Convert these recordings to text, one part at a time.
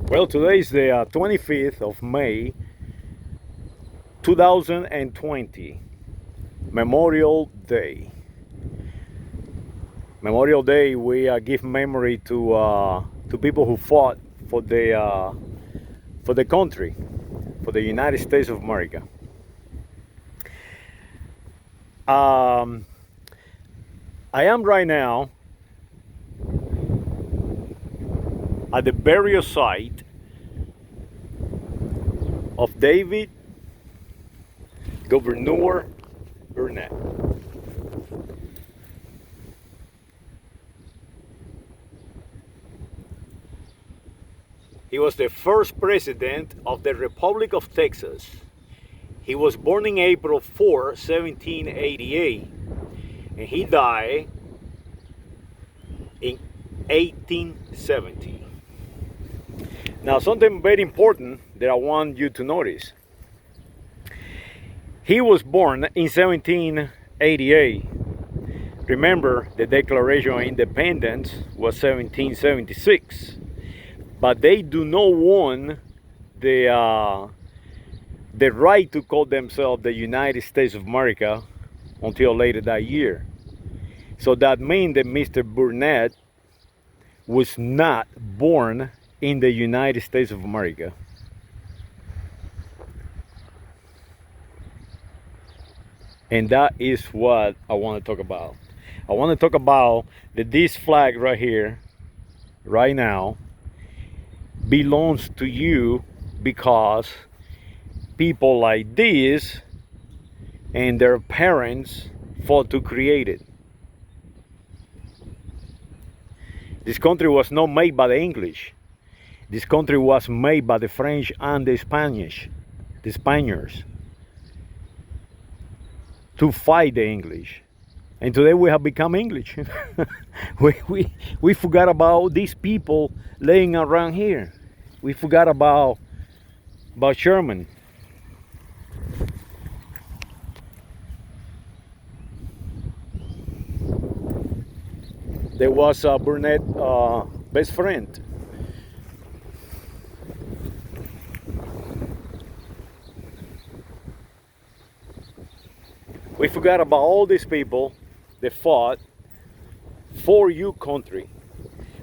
Well, today is the 25th of May 2020, Memorial Day. Memorial Day, we give memory to people who fought for the country, for the United States of America. Um, I am right now at the burial site of David Governor Burnett. He was the first president of the Republic of Texas. He was born in April 4, 1788, and he died in 1870. Now, something very important that I want you to notice. He was born in 1788. Remember, the Declaration of Independence was 1776. But they do not want the right to call themselves the United States of America until later that year. So that means that Mr. Burnett was not born in the United States of America. And that is what I want to talk about. I want to talk about that this flag right here, right now, belongs to you because people like this and their parents fought to create it. This country was not made by the English. This country was made by the French and the Spanish, the Spaniards, to fight the English. And today we have become English. we forgot about these people laying around here. We forgot about Sherman. There was Burnett best friend. We forgot about all these people that fought for your country.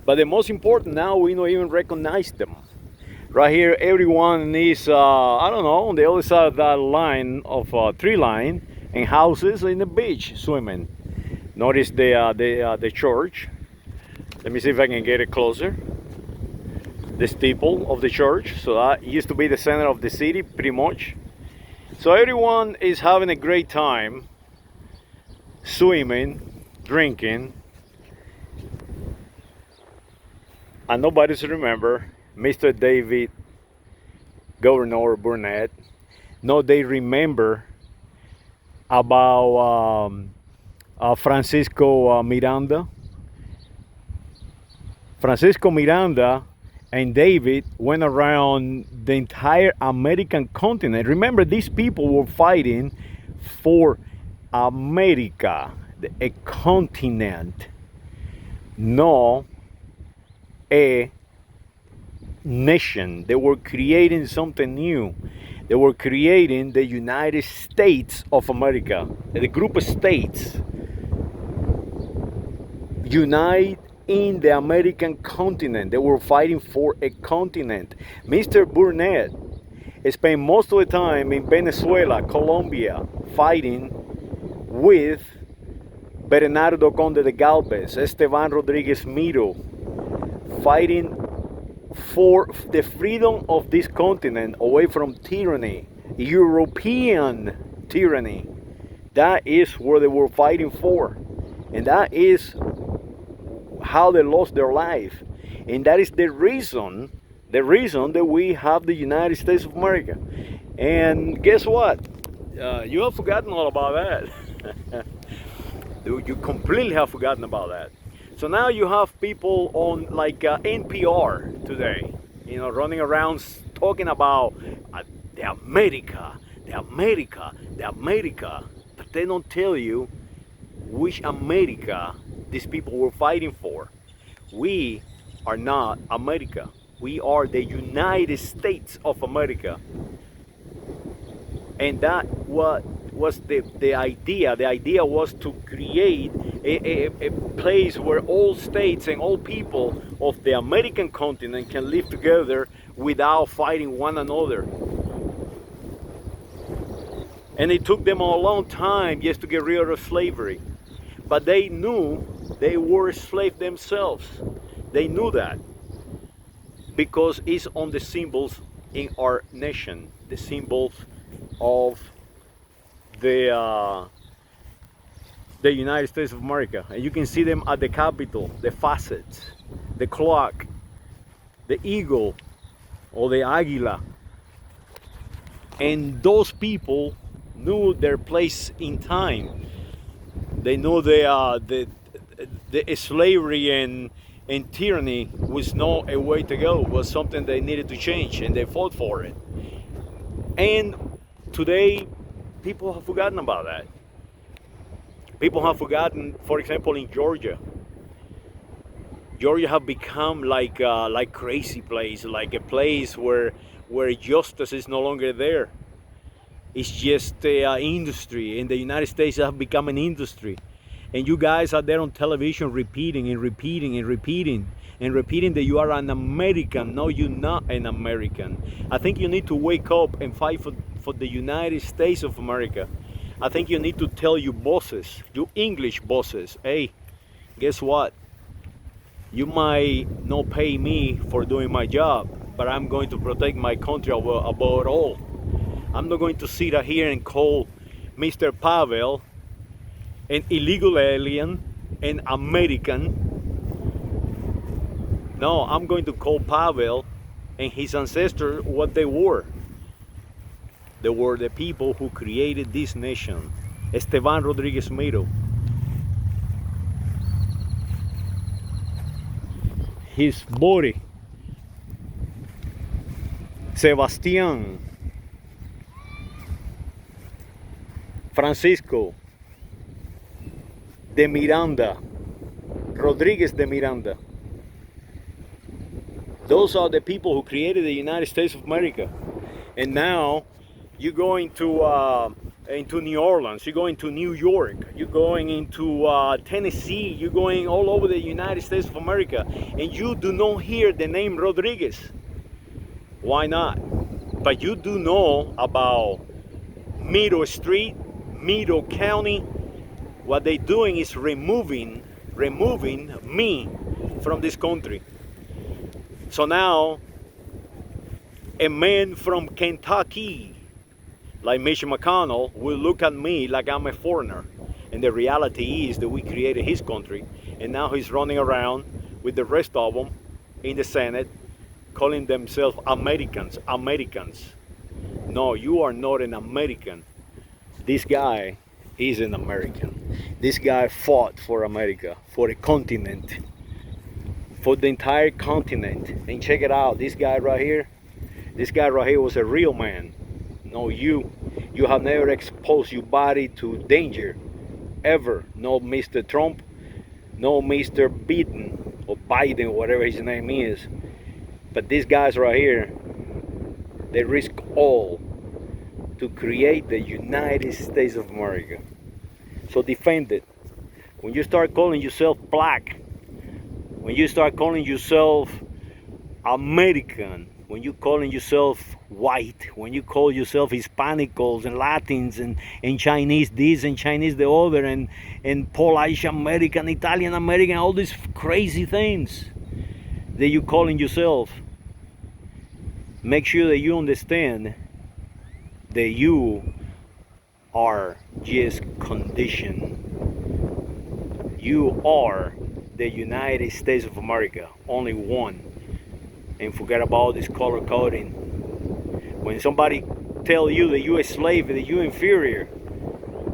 But the most important now, we don't even recognize them. Right here, everyone is, I don't know, on the other side of that line of tree line and houses in the beach swimming. Notice the church. Let me see if I can get it closer. The steeple of the church. So that used to be the center of the city, pretty much. So everyone is having a great time swimming, drinking, and nobody's remember Mr. David Governor Burnett. No, they remember about Francisco Miranda. Francisco Miranda and David went around the entire American continent. Remember, these people were fighting for America, a continent, not a nation. They were creating something new. They were creating the United States of America, the group of states unite in the American continent. They were fighting for a continent. Mr. Burnett spent most of the time in Venezuela, Colombia, fighting with Bernardo Conde De Galvez, Esteban Rodriguez Miro, fighting for the freedom of this continent away from tyranny, European tyranny. That is where they were fighting for. And that is how they lost their life. And that is the reason that we have the United States of America. And guess what? You have forgotten all about that. You completely have forgotten about that. So now you have people on like NPR today, running around talking about the America, but they don't tell you which America these people were fighting for. We are not America. We are the United States of America. And that what was the idea. The idea was to create a place where all states and all people of the American continent can live together without fighting one another. And it took them a long time just to get rid of slavery. But they knew they were slaves themselves. They knew that because it's on the symbols in our nation, the symbols of the United States of America. And you can see them at the Capitol, the facets, the clock, the eagle, or the águila. And those people knew their place in time. They knew the slavery and tyranny was not a way to go, was something they needed to change, and they fought for it. And today, people have forgotten about that. People have forgotten, for example, in Georgia. Georgia have become like crazy place, like a place where justice is no longer there. It's just an industry. In the United States, it has become an industry. And you guys are there on television repeating and repeating and repeating and repeating that you are an American. No, you're not an American. I think you need to wake up and fight for the United States of America. I think you need to tell your bosses, your English bosses, hey, guess what? You might not pay me for doing my job, but I'm going to protect my country above all. I'm not going to sit here and call Mr. Pavel an illegal alien, an American. No, I'm going to call Pavel and his ancestors what they were. They were the people who created this nation. Esteban Rodriguez Miro. His body. Sevastian. Francisco de Miranda, Rodriguez de Miranda. Those are the people who created the United States of America. And now you're going into New Orleans, you're going to New York, you're going into Tennessee, you're going all over the United States of America, and you do not hear the name Rodriguez. Why not? But you do know about Miro Street, Miro County. What they're doing is removing me from this country. So now, a man from Kentucky, like Mitch McConnell, will look at me like I'm a foreigner. And the reality is that we created his country, and now he's running around with the rest of them in the Senate, calling themselves Americans. No, you are not an American. This guy is an American. This guy fought for America, for the continent, for the entire continent. And check it out, this guy right here was a real man. No, you have never exposed your body to danger, ever. No, Mr. Trump, no, Mr. Biden, or whatever his name is. But these guys right here, they risk all to create the United States of America. So defend it. When you start calling yourself black, when you start calling yourself American, when you calling yourself white, when you call yourself Hispanicals and Latins and Chinese this and Chinese the other and Polish American, Italian American, all these crazy things that you calling yourself, make sure that you understand that you are just conditioned. You are the United States of America, only one. And forget about this color coding. When somebody tell you that you're a slave, that you're inferior,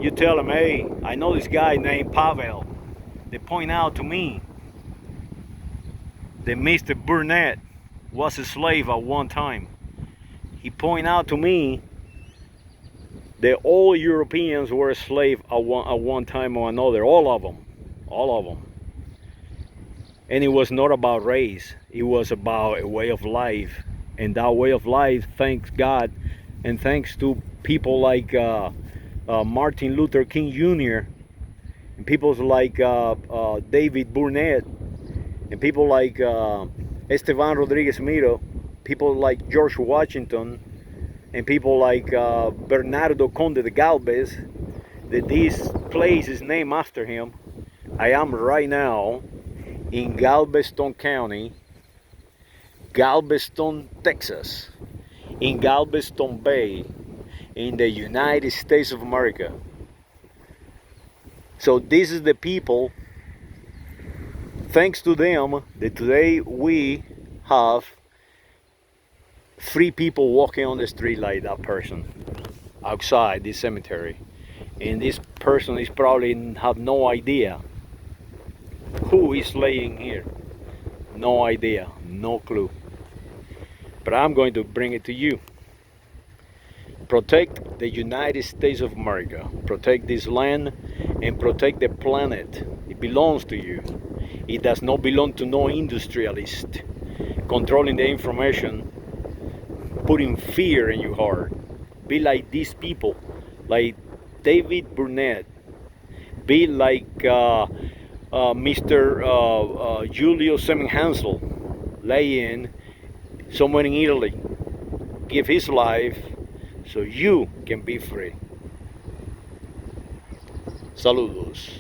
you tell them, hey, I know this guy named Pavel. They point out to me that Mr. Burnett was a slave at one time. He point out to me that all Europeans were a slave at one time or another. All of them. And it was not about race, it was about a way of life. And that way of life, thanks God and thanks to people like Martin Luther King Jr., and people like David Burnett, and people like Esteban Rodriguez Miro, people like George Washington, and people like Bernardo Conde De Galvez, that this place is named after him. I am right now in Galveston County, Galveston, Texas, in Galveston Bay, in the United States of America. So this is the people, thanks to them, that today we have three people walking on the street like that person outside this cemetery. And this person is probably have no idea who is laying here. No idea, no clue. But I'm going to bring it to you. Protect the United States of America. Protect this land and protect the planet. It belongs to you. It does not belong to no industrialist controlling the information, putting fear in your heart. Be like these people, like David Burnett. Be like Mr. Julius zemenhassel, laying somewhere in Italy. Give his life so you can be free. Saludos.